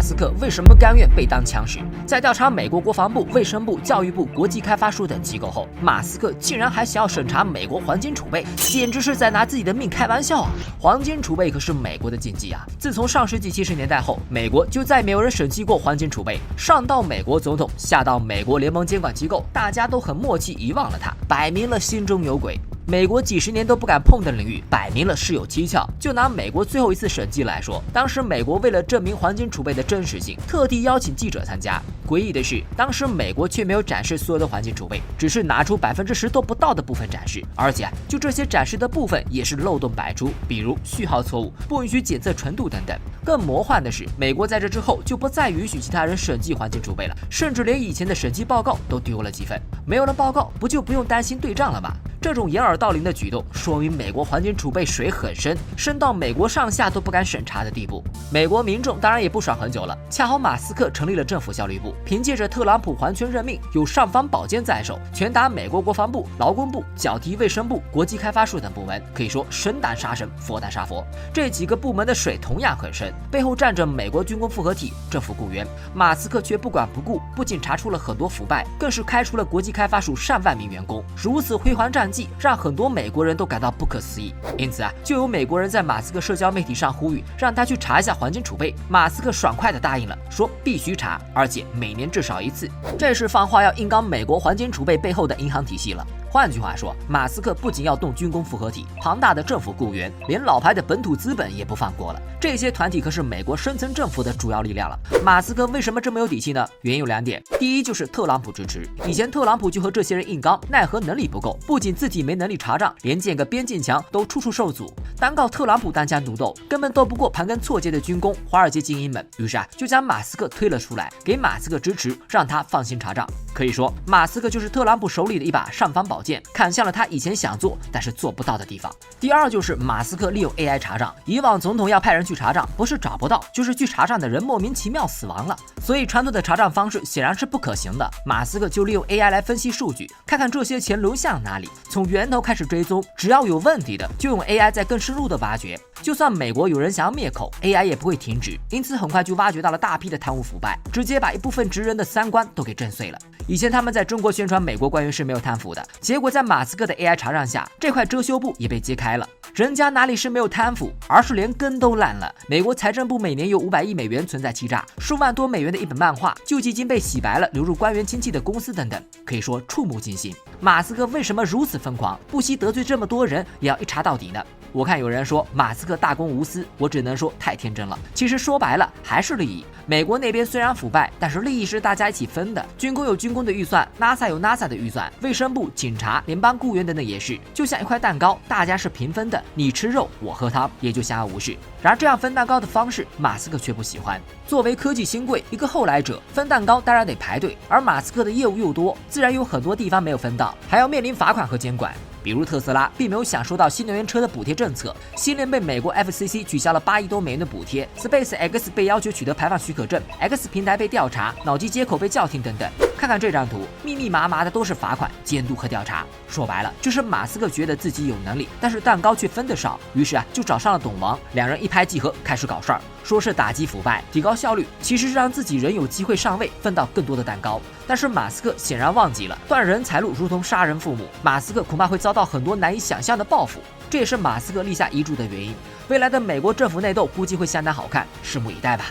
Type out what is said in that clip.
斯克为什么甘愿被当枪使？在调查美国国防部、卫生部、教育部、国际开发署等机构后，马斯克竟然还想要审查美国黄金储备，简直是在拿自己的命开玩笑啊！黄金储备可是美国的禁忌啊！自从上世纪70年代后，美国就再没有人审计过黄金储备，上到美国总统，下到美国联邦监管机构，大家都很默契遗忘了它，摆明了心中有鬼。美国几十年都不敢碰的领域，摆明了是有蹊跷。就拿美国最后一次审计来说，当时美国为了证明黄金储备的真实性，特地邀请记者参加。诡异的是，当时美国却没有展示所有的黄金储备，只是拿出10%都不到的部分展示，而且就这些展示的部分也是漏洞百出，比如序号错误、不允许检测纯度等等。更魔幻的是，美国在这之后就不再允许其他人审计黄金储备了，甚至连以前的审计报告都丢了几份。没有了报告，不就不用担心对账了吗？这种掩耳盗铃的举动，说明美国黄金储备水很深，深到美国上下都不敢审查的地步。美国民众当然也不爽很久了，恰好马斯克成立了政府效率部，凭借着特朗普还权任命，有尚方宝剑在手，拳打美国国防部、劳工部、脚踢卫生部、国际开发署等部门，可以说神打杀神，佛打杀佛。这几个部门的水同样很深，背后站着美国军工复合体、政府雇员。马斯克却不管不顾，不仅查出了很多腐败，更是开除了国际开发署上万名员工。如此辉煌战绩，让很多美国人都感到不可思议。因此就有美国人在马斯克社交媒体上呼吁，让他去查一下黄金储备。马斯克爽快地答应了，说必须查，而且每年至少1次。这是放话要硬刚美国黄金储备背后的银行体系了。换句话说，马斯克不仅要动军工复合体、庞大的政府雇员，连老牌的本土资本也不放过了。这些团体可是美国深层政府的主要力量了。马斯克为什么这么有底气呢？原因有2点。第一就是特朗普支持，以前特朗普就和这些人硬刚，奈何能力不够，不仅自己没能力查账，连建个边境墙都处处受阻。单靠特朗普单枪独斗，根本斗不过盘根错节的军工、华尔街精英们。于是就将马斯克推了出来，给马斯克支持，让他放心查账。可以说，马斯克就是特朗普手里的一把尚方宝剑，砍向了他以前想做但是做不到的地方。第二就是马斯克利用 AI 查账，以往总统要派人去查账，不是找不到，就是去查账的人莫名其妙死亡了，所以传统的查账方式显然是不可行的。马斯克就利用 AI 来分析数据，看看这些钱流向哪里，从源头开始追踪，只要有问题的，就用 AI 再更深入的挖掘。就算美国有人想要灭口， AI 也不会停止，因此很快就挖掘到了大批的贪污腐败，直接把一部分职人的三观都给震碎了。以前他们在中国宣传美国官员是没有贪腐的，结果在马斯克的 AI 查账下，这块遮羞布也被揭开了。人家哪里是没有贪腐，而是连根都烂了。美国财政部每年有500亿美元存在欺诈，数万多美元的一本漫画就已经被洗白了，流入官员亲戚的公司等等，可以说触目惊心。马斯克为什么如此疯狂，不惜得罪这么多人，也要一查到底呢？我看有人说马斯克大公无私，我只能说太天真了。其实说白了还是利益。美国那边虽然腐败，但是利益是大家一起分的。军工有军工的预算， NASA 有 NASA 的预算，卫生部、警察、联邦雇员等等也是，就像一块蛋糕，大家是平分的，你吃肉，我喝汤，也就相安无事。然而这样分蛋糕的方式，马斯克却不喜欢。作为科技新贵，一个后来者，分蛋糕当然得排队，而马斯克的业务又多，自然有很多地方没有分到，还要面临罚款和监管。比如特斯拉并没有享受到新能源车的补贴政策，新年被美国 FCC 取消了8亿多美元的补贴 ，SpaceX 被要求取得排放许可证 ，X 平台被调查，脑机接口被叫停等等。看看这张图，密密麻麻的都是罚款、监督和调查。说白了，就是马斯克觉得自己有能力，但是蛋糕却分得少，于是就找上了董王，两人一拍即合，开始搞事儿。说是打击腐败、提高效率，其实是让自己人有机会上位，分到更多的蛋糕。但是马斯克显然忘记了，断人财路如同杀人父母，马斯克恐怕会遭到很多难以想象的报复。这也是马斯克立下遗嘱的原因。未来的美国政府内斗估计会相当好看，拭目以待吧。